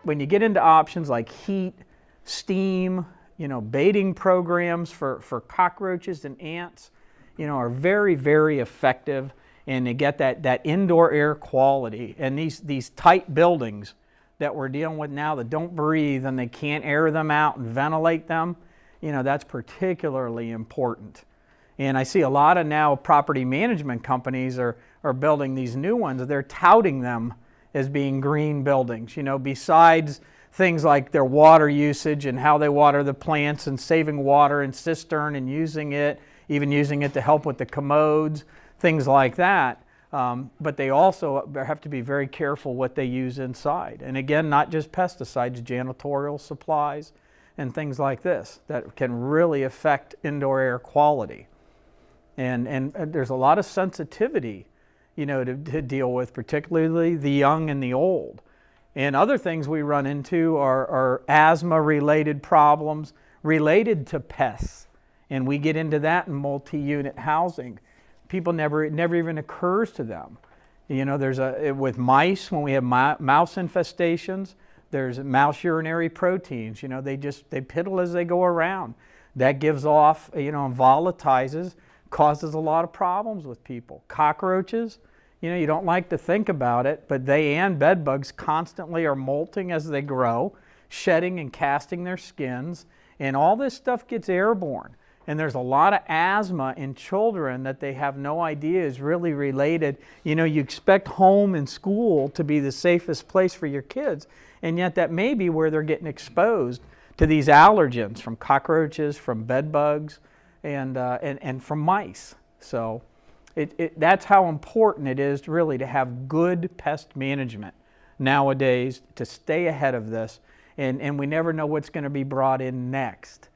when you get into options like heat, steam, baiting programs for cockroaches and ants, are very, very effective, and they get that indoor air quality. And these tight buildings that we're dealing with now that don't breathe and they can't air them out and ventilate them, that's particularly important. And I see a lot of now property management companies are building these new ones. They're touting them as being green buildings, besides things like their water usage and how they water the plants and saving water in cistern and using it, even using it to help with the commodes, things like that. But they also have to be very careful what they use inside. And again, not just pesticides, janitorial supplies and things like this that can really affect indoor air quality. And there's a lot of sensitivity, to deal with, particularly the young and the old. And other things we run into are asthma-related problems related to pests. And we get into that in multi-unit housing. It never even occurs to them. With mice, when we have mouse infestations, there's mouse urinary proteins. They piddle as they go around. That gives off, and volatilizes, causes a lot of problems with people. Cockroaches, you don't like to think about it, but they and bed bugs constantly are molting as they grow, shedding and casting their skins, and all this stuff gets airborne. And there's a lot of asthma in children that they have no idea is really related. You expect home and school to be the safest place for your kids, and yet that may be where they're getting exposed to these allergens from cockroaches, from bed bugs, and from mice. So that's how important it is really to have good pest management nowadays, to stay ahead of this, and we never know what's going to be brought in next.